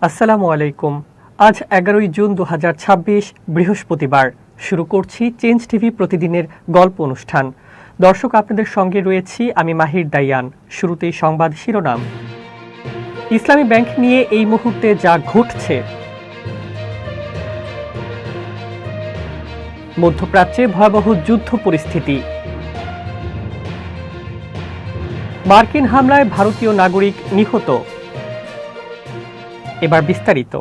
আসসালামু আলাইকুম। আজ 11 জুন 2026 বৃহস্পতিবার। শুরু করছি চেঞ্জ টিভি প্রতিদিনের গল্প অনুষ্ঠান। দর্শক, আপনাদের সঙ্গে রয়েছি আমি মাহির দাইয়ান। শুরুতেই সংবাদ শিরোনাম। ইসলামী ব্যাংক নিয়ে এই মুহূর্তে যা ঘটছে। মধ্যপ্রাচ্যে ভয়াবহ যুদ্ধ পরিস্থিতি। মার্কিন হামলায় ভারতীয় নাগরিক নিহত। এবার বিস্তারিত।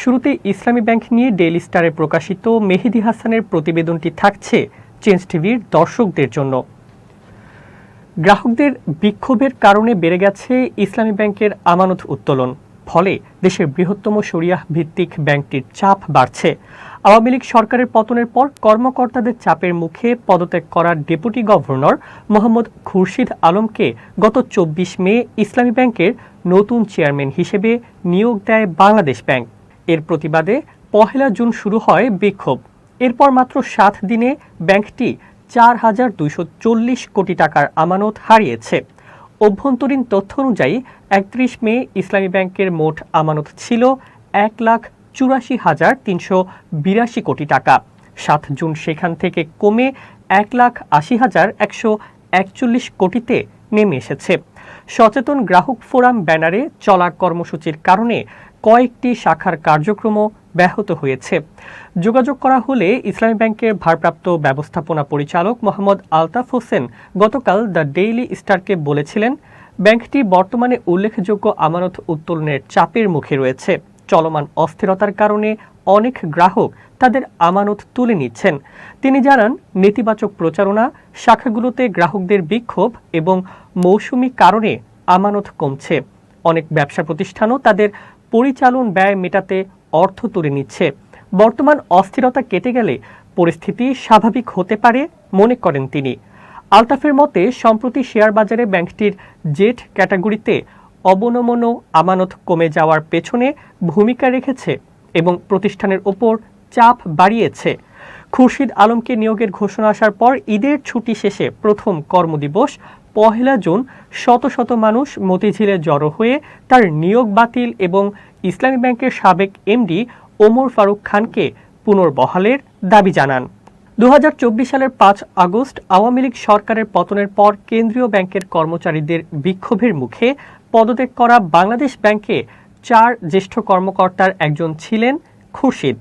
শুরুতে ইসলামী ব্যাংক নিয়ে ডেইলি স্টারে প্রকাশিত মেহেদী হাসানের প্রতিবেদনটি থাকছে চেঞ্জ টিভির দর্শকদের জন্য। গ্রাহকদের বিক্ষোভের কারণে বেড়ে গেছে ইসলামী ব্যাংকের আমানত উত্তোলন। ফলে দেশের বৃহত্তম শরিয়াহ ভিত্তিক ব্যাংকটির চাপ বাড়ছে। আওয়ামী লীগ সরকারের পতনের পর কর্মকর্তাদের চাপের মুখে পদত্যাগ করা ডেপুটি গভর্নর মোহাম্মদ খুরশিদ আলমকে গত 24 মে ইসলামী ব্যাংকের নতুন চেয়ারম্যান হিসেবে নিয়োগ দেয় বাংলাদেশ ব্যাংক। এর প্রতিবাদে 1 জুন শুরু হয় বিক্ষোভ। এরপর মাত্র 7 দিনে ব্যাংকটি 4,240 কোটি টাকার আমানত হারিয়েছে। অভ্যন্তরীণ তথ্য অনুযায়ী 31 মে ইসলামী ব্যাংকের মোট আমানত ছিল 1,84,382 কোটি টাকা। 7 জুন সেখান থেকে কমে 1,80,141 কোটিতে নেমে এসেছে। সচেতন গ্রাহক ফোরাম ব্যানারে চলা কর্মসূচির কারণে কয়েকটি শাখার কার্যক্রমও ব্যাহত হয়েছে। যোগাযোগ করা হলে ইসলামী ব্যাংকের ভারপ্রাপ্ত ব্যবস্থাপনা পরিচালক মোহাম্মদ আলতাফ হোসেন গতকাল দ্য ডেইলি স্টারকে বলেছিলেন, ব্যাংকটি বর্তমানে উল্লেখযোগ্য আমানত উত্তোলনের চাপের মুখে রয়েছে। চলমান অস্থিরতার কারণে অনেক গ্রাহক তাদের আমানত তুলে নিচ্ছেন। তিনি জানান, নেতিবাচক প্রচারণা, শাখাগুলোতে গ্রাহকদের বিক্ষোভ এবং মৌসুমি কারণে আমানত কমছে। অনেক ব্যবসা প্রতিষ্ঠানও তাদের পরিচালন ব্যয় মেটাতে অর্থ তুলে নিচ্ছে। বর্তমান অস্থিরতা কেটে গেলে পরিস্থিতি স্বাভাবিক হতে পারে মনে করেন তিনি। আলতাফের মতে, সম্প্রতি শেয়ার বাজারে ব্যাংকটির জেড ক্যাটাগরিতে অবনমন আমানত কমে যাওয়ার পেছনে ভূমিকা রেখেছে এবং প্রতিষ্ঠানের ওপর চাপ বাড়িয়েছে। খুরশিদ আলমকে নিয়োগের ঘোষণা আসার পর ঈদের ছুটি শেষে প্রথম কর্মদিবস 1 জুন শত শত মানুষ মতিঝিলে জড়ো হয়ে তার নিয়োগ বাতিল এবং ইসলামী ব্যাংকের সাবেক এমডি ওমর ফারুক খানকে পুনর্বহালের দাবি জানান। 2024 সালের 5 আগস্ট আওয়ামী লীগ সরকারের পতনের পর কেন্দ্রীয় ব্যাংকের কর্মচারীদের বিক্ষোভের মুখে পদত্যাগ করা বাংলাদেশ ব্যাংকে 4 জ্যেষ্ঠ কর্মকর্তার একজন ছিলেন খুরশিদ।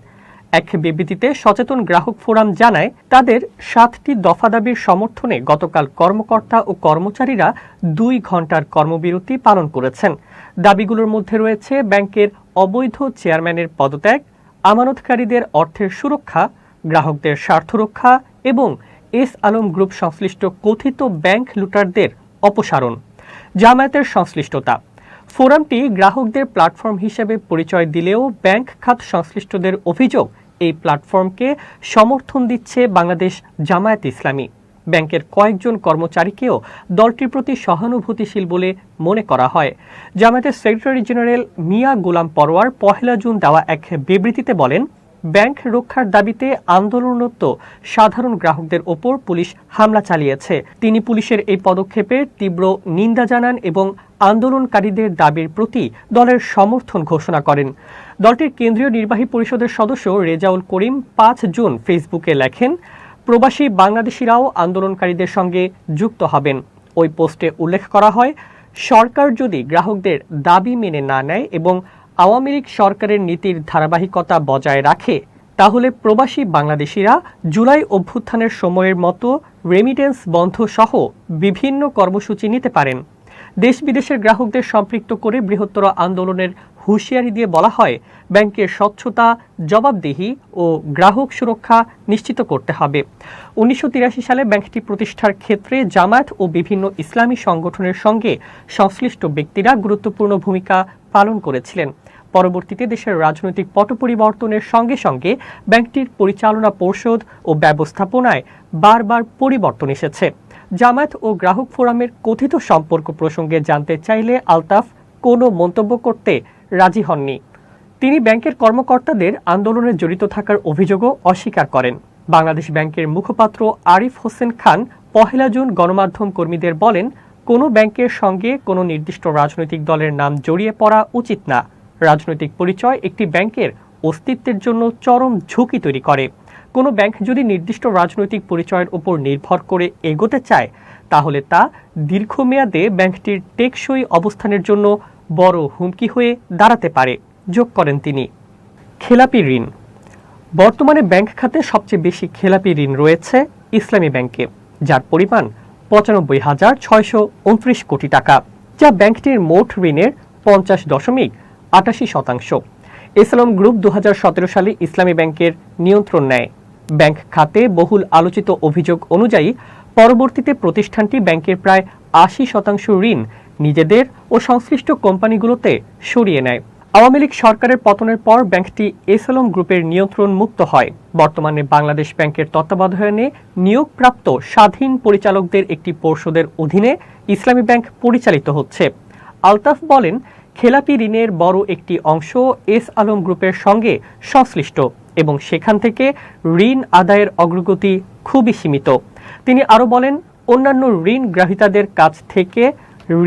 এক বিবৃতিতে সচেতন গ্রাহক ফোরাম জানায়, তাদের 7টি দফা দাবির সমর্থনে গতকাল কর্মকর্তা ও কর্মচারীরা 2 ঘন্টার কর্মবিরতি পালন করেছেন। দাবিগুলোর মধ্যে রয়েছে ব্যাংকের অবৈধ চেয়ারম্যানের পদত্যাগ, আমানতকারীদের অর্থের সুরক্ষা, গ্রাহকদের স্বার্থ রক্ষা এবং এস আলম গ্রুপ সংশ্লিষ্ট কথিত ব্যাংক লুটারদের অপসারণ। জামায়াতের সংশ্লিষ্টতা। ফোরামটি গ্রাহকদের প্ল্যাটফর্ম হিসেবে পরিচয় দিলেও ব্যাংক খাত সংশ্লিষ্টদের অভিযোগ, এই প্ল্যাটফর্মকে সমর্থন দিচ্ছে বাংলাদেশ জামায়াত ইসলামী। ব্যাংকের কয়েকজন কর্মচারীকেও দলটির প্রতি সহানুভূতিশীল বলে মনে করা হয়। জামায়াতের সেক্রেটারি জেনারেল মিয়া গোলাম পরোয়ার 1 জুন দেওয়া এক বিবৃতিতে বলেন, ব্যাংক রক্ষার দাবিতে আন্দোলনরত সাধারণ গ্রাহকদের ওপর পুলিশ হামলা চালিয়েছে। তিনি পুলিশের এই পদক্ষেপের তীব্র নিন্দা জানান এবং আন্দোলনকারীদের দাবির প্রতি দলের সমর্থন ঘোষণা করেন। দলটির কেন্দ্রীয় নির্বাহী পরিষদের সদস্য রেজাউল করিম 5 জুন ফেসবুকে লেখেন, প্রবাসী বাংলাদেশিরাও আন্দোলনকারীদের সঙ্গে যুক্ত হবেন। ওই পোস্টে উল্লেখ করা হয়, সরকার যদি গ্রাহকদের দাবি মেনে না নেয় এবং আওয়ামী লীগ সরকারের নীতির ধারাবাহিকতা বজায় রাখে, তাহলে প্রবাসী বাংলাদেশিরা জুলাই অভ্যুত্থানের সময়ের মতো রেমিটেন্স বন্ধ সহ বিভিন্ন কর্মসূচি নিতে পারেন। দেশ বিদেশের গ্রাহকদের সম্পৃক্ত করে বৃহত্তর আন্দোলনের হুঁশিয়ারি দিয়ে বলা হয়, ব্যাংকের স্বচ্ছতা, জবাবদিহি ও গ্রাহক সুরক্ষা নিশ্চিত করতে হবে। 1983 সালে ব্যাংকটি প্রতিষ্ঠার ক্ষেত্রে জামায়াত ও বিভিন্ন ইসলামী সংগঠনের সঙ্গে সংশ্লিষ্ট ব্যক্তিরা গুরুত্বপূর্ণ ভূমিকা পালন করেছিলেন। পরবর্তীতে দেশের রাজনৈতিক পট পরিবর্তনের সঙ্গে সঙ্গে ব্যাংকটির পরিচালনা পর্ষদ ও ব্যবস্থাপনায় বারবার পরিবর্তন এসেছে। জামায়াত ও গ্রাহক ফোরামের কথিত সম্পর্ক প্রসঙ্গে জানতে চাইলে আলতাফ কোনো মন্তব্য করতে রাজি হননি। তিনি ব্যাংকের কর্মকর্তাদের আন্দোলনে জড়িত থাকার অভিযোগও অস্বীকার করেন। বাংলাদেশ ব্যাংকের মুখপাত্র আরিফ হোসেন খান 1 জুন গণমাধ্যম কর্মীদের বলেন, কোনো ব্যাংকের সঙ্গে কোনো নির্দিষ্ট রাজনৈতিক দলের নাম জড়িয়ে পড়া উচিত না। রাজনৈতিক পরিচয় একটি ব্যাংকের অস্তিত্বের জন্য চরম ঝুঁকি তৈরি করে। কোনো ব্যাংক যদি নির্দিষ্ট রাজনৈতিক পরিচয়ের উপর নির্ভর করে এগোতে চায়, তাহলে তা দীর্ঘমেয়াদে ব্যাংকটির টেকসই অবস্থানের জন্য বড় হুমকি হয়ে দাঁড়াতে পারে, যোগ করেন তিনি। খেলাপি ঋণ। বর্তমানে ব্যাংক খাতে সবচেয়ে বেশি খেলাপি ঋণ রয়েছে ইসলামী ব্যাংকে, যার পরিমাণ ৯৫,৬২৯ কোটি টাকা, যা ব্যাংকটির মোট ঋণের ৫০.৮৮%। এসএলএম গ্রুপ ২০১৭ সালে ইসলামী ব্যাংকের নিয়ন্ত্রণ নেয়। ব্যাংক খাতে বহুল আলোচিত অভিযোগ অনুযায়ী পরবর্তীতে প্রতিষ্ঠানটি ব্যাংকের প্রায় ৮০% ঋণ নিজেদের ও সংশ্লিষ্ট কোম্পানিগুলোতে সরিয়ে নেয়। আওয়ামী লীগ সরকারের পতনের পর ব্যাংকটি এসএলএম গ্রুপের নিয়ন্ত্রণ মুক্ত হয়। বর্তমানে বাংলাদেশ ব্যাংকের তত্ত্বাবধানে নিয়োগপ্রাপ্ত স্বাধীন পরিচালকদের একটি পর্ষদের অধীনে ইসলামী ব্যাংক পরিচালিত হচ্ছে। আলতাফ বলেন, খেলাপি ঋণের বড় একটি অংশ এস আলম গ্রুপের সঙ্গে সংশ্লিষ্ট এবং সেখান থেকে ঋণ আদায়ের অগ্রগতি খুবই সীমিত। তিনি আরও বলেন, অন্যান্য ঋণ গ্রাহীতাদের কাছ থেকে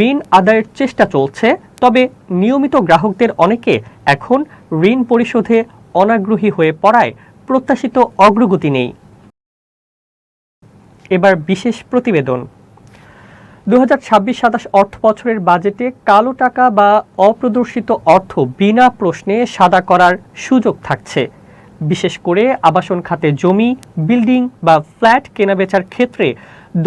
ঋণ আদায়ের চেষ্টা চলছে, তবে নিয়মিত গ্রাহকদের অনেকে এখন ঋণ পরিশোধে অনাগ্রহী হয়ে পড়ায় প্রত্যাশিত অগ্রগতি নেই। এবার বিশেষ প্রতিবেদন। ২০২৬-২৭ অর্থ বছরের বাজেটে কালো টাকা বা অপ্রদর্শিত অর্থ বিনা প্রশ্নে সাদা করার সুযোগ থাকছে। বিশেষ করে আবাসন খাতে জমি, বিল্ডিং বা ফ্ল্যাট কেনাবেচার ক্ষেত্রে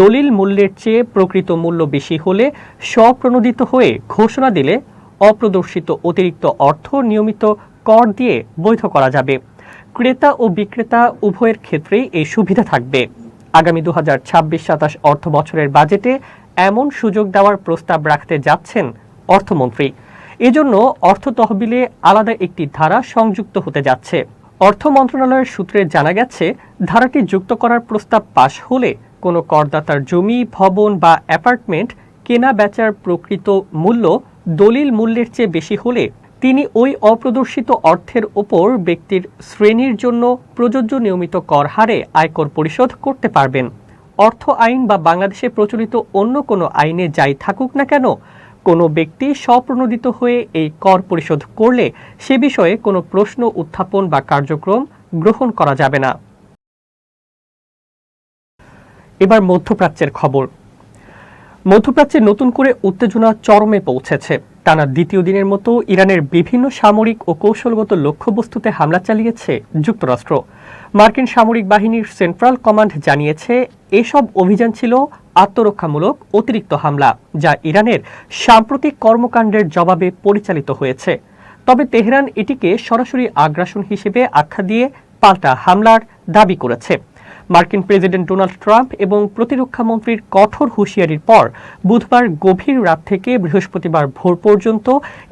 দলিল মূল্যের চেয়ে প্রকৃত মূল্য বেশি হলে স্বপ্রণোদিত হয়ে ঘোষণা দিলে অপ্রদর্শিত অতিরিক্ত অর্থ নিয়মিত কর দিয়ে বৈধ করা যাবে। ক্রেতা ও বিক্রেতা উভয়ের ক্ষেত্রেই এই সুবিধা থাকবে। আগামী ২০২৬-২৭ অর্থ বছরের বাজেটে এমন সুযোগ দেওয়ার প্রস্তাব রাখতে যাচ্ছেন অর্থমন্ত্রী। এজন্য অর্থ তহবিলে আলাদা একটি ধারা সংযুক্ত হতে যাচ্ছে। অর্থ মন্ত্রণালয়ের সূত্রে জানা গেছে, ধারাটি যুক্ত করার প্রস্তাব পাশ হলে কোনো করদাতার জমি, ভবন বা অ্যাপার্টমেন্ট কেনা বেচার প্রকৃত মূল্য দলিল মূল্যের চেয়ে বেশি হলে তিনি ওই অপ্রদর্শিত অর্থের ওপর ব্যক্তির শ্রেণীর জন্য প্রযোজ্য নিয়মিত কর হারে আয়কর পরিশোধ করতে পারবেন। অর্থ আইন বা বাংলাদেশে প্রচলিত অন্য কোনো আইনে যাই থাকুক না কেন, কোনো ব্যক্তি স্বপ্রণোদিত হয়ে এই কর পরিশোধ করলে সে বিষয়ে কোনো প্রশ্ন উত্থাপন বা কার্যক্রম গ্রহণ করা যাবে না। এবার মধ্যপ্রাচ্যের খবর। মধ্যপ্রাচ্যে নতুন করে উত্তেজনা চরমে পৌঁছেছে। টানা দ্বিতীয় দিনের মতো ইরানের বিভিন্ন সামরিক ও কৌশলগত লক্ষ্যবস্তুতে হামলা চালিয়েছে যুক্তরাষ্ট্র। মার্কিন সামরিক বাহিনীর সেন্ট্রাল কমান্ড জানিয়েছে, এসব অভিযান ছিল আত্মরক্ষামূলক অতিরিক্ত হামলা, যা ইরানের সাম্প্রতিক কর্মকাণ্ডের জবাবে পরিচালিত হয়েছে। তবে তেহরান এটিকে সরাসরি আগ্রাসন হিসেবে আখ্যা দিয়ে পাল্টা হামলার দাবি করেছে। মার্কিন প্রেসিডেন্ট ডোনাল্ড ট্রাম্প এবং প্রতিরক্ষা মন্ত্রীর কঠোর হুঁশিয়ারির পর বুধবার গভীর রাত থেকে বৃহস্পতিবার ভোর পর্যন্ত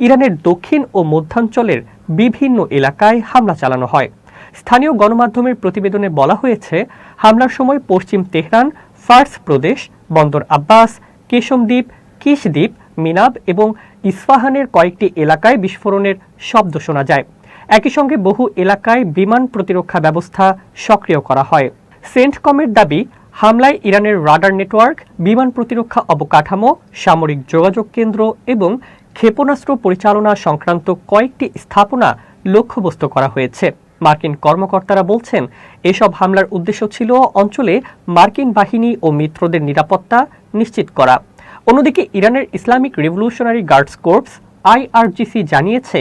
ইরানের দক্ষিণ ও মধ্যাঞ্চলের বিভিন্ন এলাকায় হামলা চালানো হয়। স্থানীয় গণমাধ্যমের প্রতিবেদনে বলা হয়েছে, হামলার সময় পশ্চিম তেহরান, ফার্স প্রদেশ, বন্দর আব্বাস, কেশমদ্বীপ, কিশদ্বীপ, মিনাব এবং ইস্পাহানের কয়েকটি এলাকায় বিস্ফোরণের শব্দ শোনা যায়। একই সঙ্গে বহু এলাকায় বিমান প্রতিরক্ষা ব্যবস্থা সক্রিয় করা হয়। সেন্টকমের দাবি, হামলায় ইরানের রাডার নেটওয়ার্ক, বিমান প্রতিরক্ষা অবকাঠামো, সামরিক যোগাযোগ কেন্দ্র এবং ক্ষেপণাস্ত্র পরিচালনা সংক্রান্ত কয়েকটি স্থাপনা লক্ষ্যবস্তু করা হয়েছে। মার্কিন কর্মকর্তারা বলছেন, এসব হামলার উদ্দেশ্য ছিল অঞ্চলে মার্কিন বাহিনী ও মিত্রদের নিরাপত্তা নিশ্চিত করা। অন্যদিকে ইরানের Islamic revolutionary guards corps IRGC জানিয়েছে,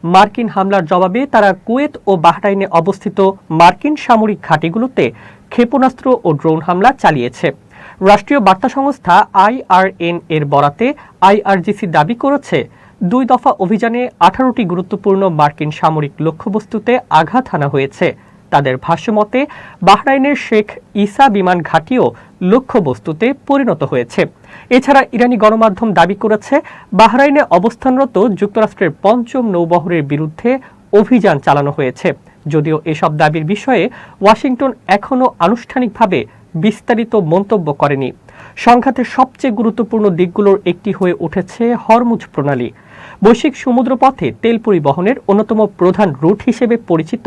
মার্কিন হামলার জবাবে তারা কুয়েত ও বাহরাইনে অবস্থিত মার্কিন সামরিক ঘাঁটিগুলোতে ক্ষেপণাস্ত্র ও ড্রোন হামলা চালিয়েছে। রাষ্ট্রীয় বার্তা সংস্থা IRN এর বরাতে আইআরজিসি দাবি করেছে, 2 দফা অভিযানে 18টি গুরুত্বপূর্ণ মার্কিন সামরিক লক্ষ্যবস্তুতে আঘাত হানা হয়েছে। তাদের ভাষ্যমতে বাহরাইনের শেখ ইসা বিমান ঘাঁটিও লক্ষ্যবস্তুতে পরিণত হয়েছে। এছাড়া ইরানি গণমাধ্যম দাবি করেছে, বাহরাইনে অবস্থানরত যুক্তরাষ্ট্রের 5ম নৌবহরের বিরুদ্ধে অভিযান চালানো হয়েছে। যদিও এসব দাবির বিষয়ে ওয়াশিংটন এখনও আনুষ্ঠানিকভাবে বিস্তারিত মন্তব্য করেনি। সংঘাতের সবচেয়ে গুরুত্বপূর্ণ দিকগুলোর একটি হয়ে উঠেছে হরমুজ প্রণালী। বৈশ্বিক সমুদ্রপথে তেল পরিবহনের অন্যতম প্রধান রুট হিসেবে পরিচিত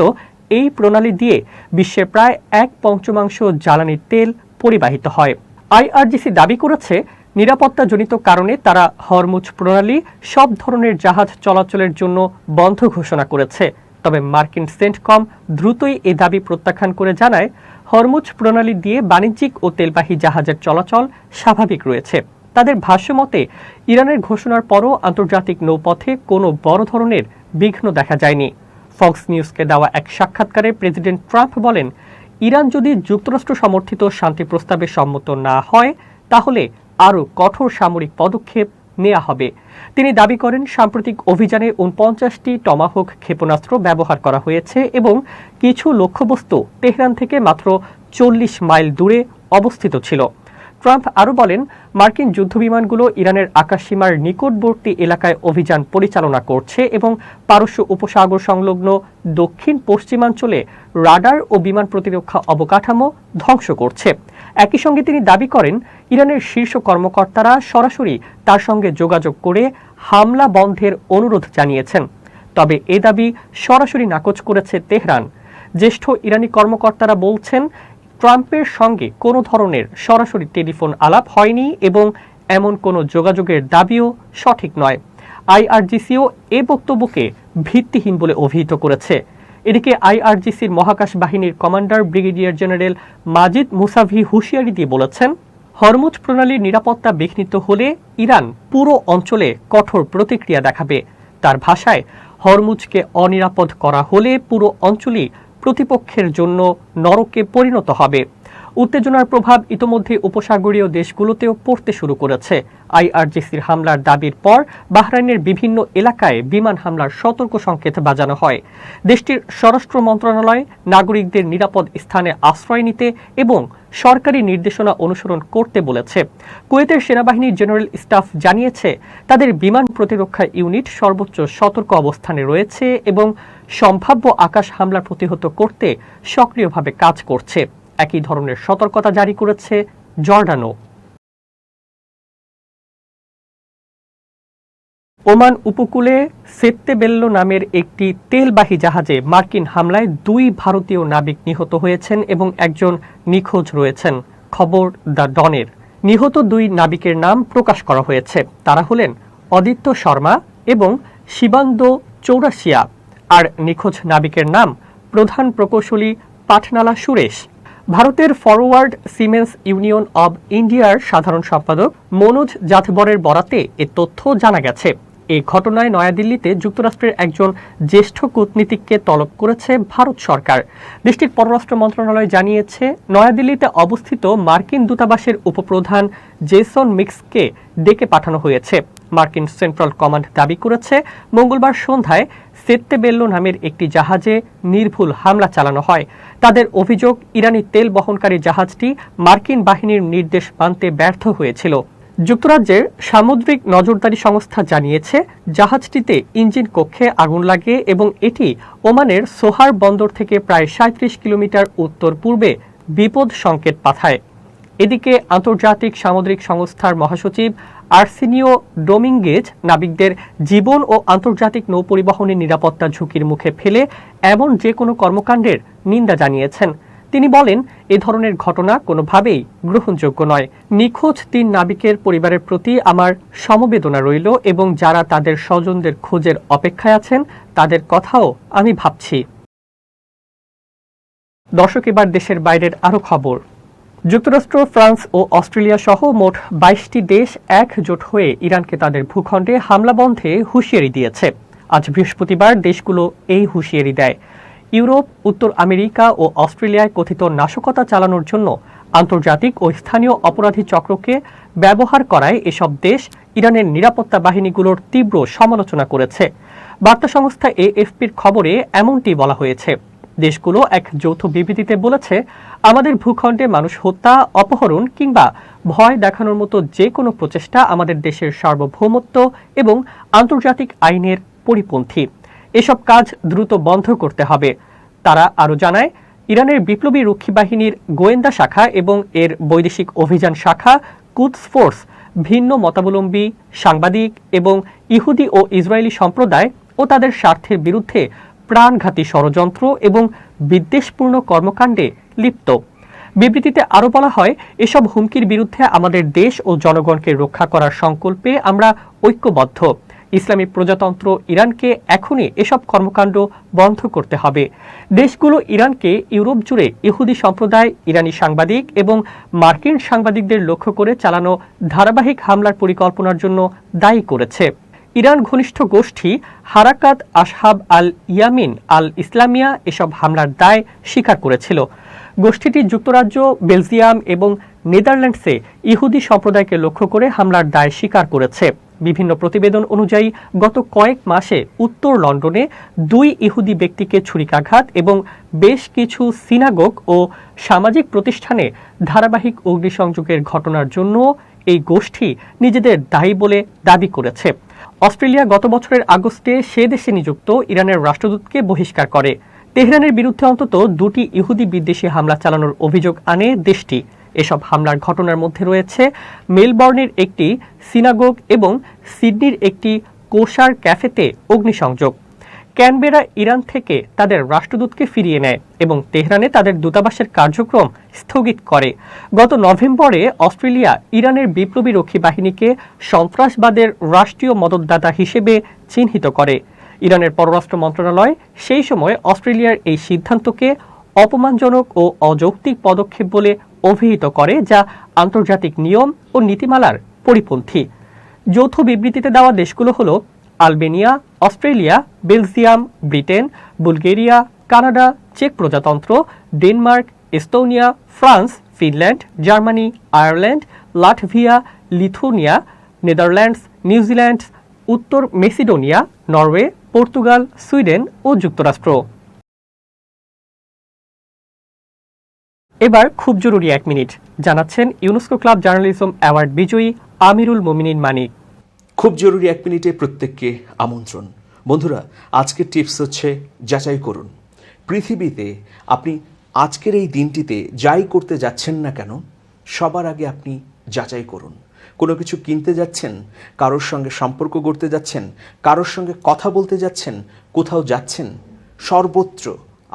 এই প্রণালী দিয়ে বিশ্বের প্রায় 1/5 জ্বালানি তেল পরিবাহিত হয়। আইআরজিসি দাবি করেছে, নিরাপত্তাজনিত কারণে তারা হরমুজ প্রণালী সব ধরনের জাহাজ চলাচলের জন্য বন্ধ ঘোষণা করেছে। তবে মার্কিন সেন্টকম দ্রুতই এ দাবি প্রত্যাখ্যান করে জানায়, হরমুজ প্রণালী দিয়ে বাণিজ্যিক ও তেলবাহী জাহাজের চলাচল স্বাভাবিক রয়েছে। তাদের ভাষ্যমতে, ইরানের ঘোষণার পরও আন্তর্জাতিক নৌপথে কোনো বড় ধরনের বিঘ্ন দেখা যায়নি। ফক্স নিউজকে দেওয়া এক সাক্ষাৎকারে প্রেসিডেন্ট ট্রাম্প বলেন, ইরান যদি যুক্তরাষ্ট্র সমর্থিত শান্তি প্রস্তাবে সম্মত না হয়, তাহলে আরও কঠোর সামরিক পদক্ষেপ নেওয়া হবে। তিনি দাবি করেন, সাম্প্রতিক অভিযানে ৪৯টি টমাহক ক্ষেপণাস্ত্র ব্যবহার করা হয়েছে এবং কিছু লক্ষ্যবস্তু তেহরান থেকে মাত্র ৪০ মাইল দূরে অবস্থিত ছিল। ট্রাম্প আরও বলেন, মার্কিন যুদ্ধবিমানগুলো ইরানের আকাশসীমার নিকটবর্তী এলাকায় অভিযান পরিচালনা করছে এবং পারস্য উপসাগর সংলগ্ন দক্ষিণ পশ্চিমাঞ্চলে রাডার ও বিমান প্রতিরক্ষা অবকাঠামো ধ্বংস করছে। একই সঙ্গে তিনি দাবি করেন, ইরানের শীর্ষ কর্মকর্তারা সরাসরি তার সঙ্গে যোগাযোগ করে হামলা বন্ধের অনুরোধ জানিয়েছেন। তবে এ দাবি সরাসরি নাকচ করেছে তেহরান। জ্যেষ্ঠ ইরানি কর্মকর্তারা বলছেন, ট্রাম্পের সঙ্গে কোনো ধরনের সরাসরি টেলিফোন আলাপ হয়নি এবং এমন কোনো যোগাযোগের দাবিও সঠিক নয়। আইআরজিসিও এ বক্তব্যকে ভিত্তিহীন বলে অভিহিত করেছে। এদিকে আইআরজিসির মহাকাশ বাহিনীর কমান্ডার ব্রিগেডিয়ার জেনারেল মাজিদ মুসাভি হুঁশিয়ারি দিয়ে বলেছেন, হরমুজ প্রণালীর নিরাপত্তা বিঘ্নিত হলে ইরান পুরো অঞ্চলে কঠোর প্রতিক্রিয়া দেখাবে। তার ভাষায়, হরমুজকে অনিরাপদ করা হলে পুরো অঞ্চলই প্রতিপক্ষের জন্য নরকে পরিণত হবে। উত্তেজনার প্রভাব ইতোমধ্যে উপসাগরীয় দেশগুলোতেও পড়তে শুরু করেছে। আইআরজিসির হামলার দাবির পর বাহরাইনের বিভিন্ন এলাকায় বিমান হামলার সতর্ক সংকেত বাজানো হয়। দেশটির স্বরাষ্ট্র মন্ত্রণালয় নাগরিকদের নিরাপদ স্থানে আশ্রয় নিতে এবং সরকারি নির্দেশনা অনুসরণ করতে বলেছে। কুয়েতের সেনাবাহিনীর জেনারেল স্টাফ জানিয়েছে, তাদের বিমান প্রতিরক্ষা ইউনিট সর্বোচ্চ সতর্ক অবস্থানে রয়েছে এবং সম্ভাব্য আকাশ হামলা প্রতিহত করতে সক্রিয়ভাবে কাজ করছে। একই ধরনের সতর্কতা জারি করেছে জর্ডানও। ওমান উপকূলে সেত্তেবেল্লো নামের একটি তেলবাহী জাহাজে মার্কিন হামলায় ২ ভারতীয় নাবিক নিহত হয়েছেন এবং একজন নিখোঁজ রয়েছেন। খবর দ্য ডনের। নিহত ২ নাবিকের নাম প্রকাশ করা হয়েছে। তারা হলেন অদিত্য শর্মা এবং শিবান্দো চৌরাশিয়া। আর নিখোঁজ নাবিকের নাম প্রধান প্রকৌশলী পাটনালা সুরেশ। ভারতের ফরওয়ার্ড সিমেন্স ইউনিয়ন অব ইন্ডিয়ার সাধারণ সম্পাদক মনোজ জাথবরের বরাতে এ তথ্য জানা গেছে। এই ঘটনায় নয়াদিল্লিতে যুক্তরাষ্ট্রের একজন জ্যেষ্ঠ কূটনীতিককে তলব করেছে ভারত সরকার। দেশটির পররাষ্ট্র মন্ত্রণালয় জানিয়েছে, নয়াদিল্লিতে অবস্থিত মার্কিন দূতাবাসের উপপ্রধান জেসন মিক্সকে ডেকে পাঠানো হয়েছে। মার্কিন সেন্ট্রাল কমান্ড দাবি করেছে, মঙ্গলবার সন্ধ্যায় সেত্তেবেল্লো নামের একটি জাহাজে নির্ভুল হামলা চালানো হয়। তাদের অভিযোগ, ইরানি তেল বহনকারী জাহাজটি মার্কিন বাহিনীর নির্দেশ মানতে ব্যর্থ হয়েছিল। যুক্তরাজ্যের সামুদ্রিক নজরদারি সংস্থা জানিয়েছে, জাহাজটিতে ইঞ্জিন কক্ষে আগুন লাগে এবং এটি ওমানের সোহার বন্দর থেকে প্রায় ৩৭ কিলোমিটার উত্তর পূর্বে বিপদ সংকেত পাঠায়। এদিকে আন্তর্জাতিক সামুদ্রিক সংস্থার মহাসচিব আর্সেনিও ডোমিঙ্গেজ নাবিকদের জীবন ও আন্তর্জাতিক নৌপরিবহনের নিরাপত্তা ঝুঁকির মুখে ফেলে এমন যে কোনো কর্মকাণ্ডের নিন্দা জানিয়েছেন। তিনি বলেন, এ ধরনের ঘটনা কোনোভাবেই গ্রহণযোগ্য নয়। নিখোঁজ ৩ নাবিকের পরিবারের প্রতি আমার সমবেদনা রইল এবং যারা তাদের স্বজনদের খোঁজের অপেক্ষায় আছেন তাদের কথাও আমি ভাবছি। দর্শক, এবার দেশের বাইরের আরও খবর। যুক্তরাষ্ট্র, ফ্রান্স ও অস্ট্রেলিয়া সহ মোট ২২টি দেশ একজোট হয়ে ইরানকে তাদের ভূখণ্ডে হামলা বন্ধে হুঁশিয়ারি দিয়েছে। আজ বৃহস্পতিবার দেশগুলো এই হুঁশিয়ারি দেয়। ইউরোপ, উত্তর আমেরিকা ও অস্ট্রেলিয়ায় কথিত নাশকতা চালানোর জন্য আন্তর্জাতিক ও স্থানীয় অপরাধী চক্রকে ব্যবহার করায় এসব দেশ ইরানের নিরাপত্তা বাহিনীগুলোর তীব্র সমালোচনা করেছে। বার্তা সংস্থা এএফপির খবরে এমনটি বলা হয়েছে। দেশগুলো এক যৌথ বিবৃতিতে বলেছে, আমাদের ভূখণ্ডে মানুষ হত্যা, অপহরণ কিংবা ভয় দেখানোর মতো যে কোনো প্রচেষ্টা আমাদের দেশের সার্বভৌমত্ব এবং আন্তর্জাতিক আইনের পরিপন্থী। এসব কাজ দ্রুত বন্ধ করতে হবে। তারা আরও জানায়, ইরানের বিপ্লবী রক্ষী বাহিনীর গোয়েন্দা শাখা এবং এর বৈদেশিক অভিযান শাখা কুদস ফোর্স ভিন্ন মতাবলম্বী সাংবাদিক এবং ইহুদি ও ইসরায়েলি সম্প্রদায় ও তাদের স্বার্থের বিরুদ্ধে প্রাণঘাতী ষড়যন্ত্র এবং বিদ্বেষপূর্ণ কর্মকাণ্ডে লিপ্ত। বিবৃতিতে আরও বলা হয়, এসব হুমকির বিরুদ্ধে আমাদের দেশ ও জনগণকে রক্ষা করার সংকল্পে আমরা ঐক্যবদ্ধ। ইসলামী প্রজাতন্ত্র ইরানকে এখনই এসব কর্মকাণ্ড বন্ধ করতে হবে। দেশগুলো ইরানকে ইউরোপ জুড়ে ইহুদি সম্প্রদায়, ইরানি সাংবাদিক এবং মার্কিন সাংবাদিকদের লক্ষ্য করে চালানো ধারাবাহিক হামলার পরিকল্পনার জন্য দায়ী করেছে। ইরান ঘনিষ্ঠ গোষ্ঠী হারাকাত আসহাব আল ইয়ামিন আল ইসলামিয়া এসব হামলার দায় স্বীকার করেছিল। গোষ্ঠীটি যুক্তরাজ্য, বেলজিয়াম এবং নেদারল্যান্ডসে ইহুদি সম্প্রদায়কে লক্ষ্য করে হামলার দায় স্বীকার করেছে। বিভিন্ন প্রতিবেদন অনুযায়ী গত কয়েক মাসে উত্তর লন্ডনে 2 ইহুদি ব্যক্তিকে ছুরিকাঘাত এবং বেশ কিছু সিনাগোগ ও সামাজিক প্রতিষ্ঠানে ধারাবাহিক অগ্নিসংযোগের ঘটনার জন্য এই গোষ্ঠী নিজেদের দায়ী বলে দাবি করেছে। অস্ট্রেলিয়া গত বছরের আগস্টে সে দেশে নিযুক্ত ইরানের রাষ্ট্রদূতকে বহিষ্কার করে। তেহরানের বিরুদ্ধে অন্তত 2টি ইহুদি বিদ্বেষী হামলা চালানোর অভিযোগ আনে দেশটি। এসব হামলার ঘটনার মধ্যে রয়েছে মেলবর্নের একটি সিনাগোগ এবং সিডনির একটি কোসার ক্যাফেতে অগ্নিসংযোগ। ক্যানবেরা ইরান থেকে তাদের রাষ্ট্রদূতকে ফিরিয়ে নেয় এবং তেহরানে তাদের দূতাবাসের কার্যক্রম স্থগিত করে। গত নভেম্বরে অস্ট্রেলিয়া ইরানের বিপ্লবী রক্ষী বাহিনীকে সন্ত্রাসবাদের রাষ্ট্রীয় মদতদাতা হিসেবে চিহ্নিত করে। ইরানের পররাষ্ট্র মন্ত্রণালয় সেই সময় অস্ট্রেলিয়ার এই সিদ্ধান্তকে অপমানজনক ও অযৌক্তিক পদক্ষেপ বলে অভিহিত করে, যা আন্তর্জাতিক নিয়ম ও নীতিমালার পরিপন্থী। যৌথ বিবৃতিতে দেওয়া দেশগুলো হল Albania, Australia, Belgium, Britain, Bulgaria, Canada, চেক প্রজাতন্ত্র, Denmark, Estonia, France, Finland, Germany, Ireland, Latvia, Lithuania, Netherlands, New Zealand, উত্তর মেসিডোনিয়া, নরওয়ে, পর্তুগাল, সুইডেন ও যুক্তরাষ্ট্র। এবার খুব জরুরি 1 মিনিট জানাচ্ছেন ইউনেস্কো ক্লাব জার্নালিজম অ্যাওয়ার্ড বিজয়ী আমিরুল মোমিনিন মানিক। খুব জরুরি 1 মিনিটে প্রত্যেককে আমন্ত্রণ। বন্ধুরা, আজকের টিপস হচ্ছে যাচাই করুন। পৃথিবীতে আপনি আজকের এই দিনটিতে যাই করতে যাচ্ছেন না কেন, সবার আগে আপনি যাচাই করুন। কোনো কিছু কিনতে যাচ্ছেন, কারোর সঙ্গে সম্পর্ক গড়তে যাচ্ছেন, কারোর সঙ্গে কথা বলতে যাচ্ছেন, কোথাও যাচ্ছেন, সর্বত্র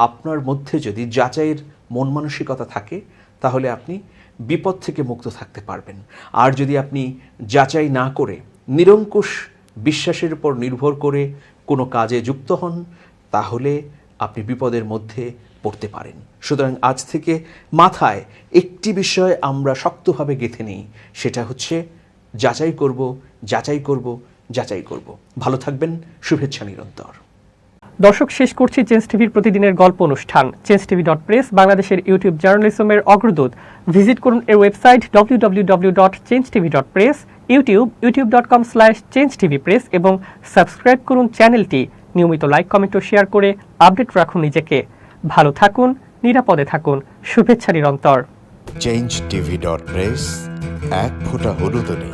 আপনার মধ্যে যদি যাচাইয়ের মন মানসিকতা থাকে, তাহলে আপনি বিপদ থেকে মুক্ত থাকতে পারবেন। আর যদি আপনি যাচাই না করে নিরঙ্কুশ বিশ্বাসের উপর নির্ভর করে কোনো কাজে যুক্ত হন, তাহলে আপনি বিপদের মধ্যে পড়তে পারেন। সুতরাং আজ থেকে মাথায় একটি বিষয় আমরা শক্তভাবে গেঁথে নিই, সেটা হচ্ছে যাচাই করব, যাচাই করব, যাচাই করব। ভালো থাকবেন, শুভেচ্ছা নিরন্তর। দর্শক, শেষ করছি চেঞ্জ টিভির প্রতিদিনের গল্প অনুষ্ঠান। changetv.press বাংলাদেশের ইউটিউব জার্নালিজমের অগ্রদূত। ভিজিট করুন এর ওয়েবসাইট www.changetv.press, ইউটিউব youtube.com/changetvpress এবং সাবস্ক্রাইব করুন চ্যানেলটি। নিয়মিত লাইক, কমেন্ট ও শেয়ার করে আপডেট রাখুন নিজেকে। ভালো থাকুন, নিরাপদে থাকুন, শুভেচ্ছা নিরন্তর। changetv.press, এক ফোঁটা হলুদও নেই।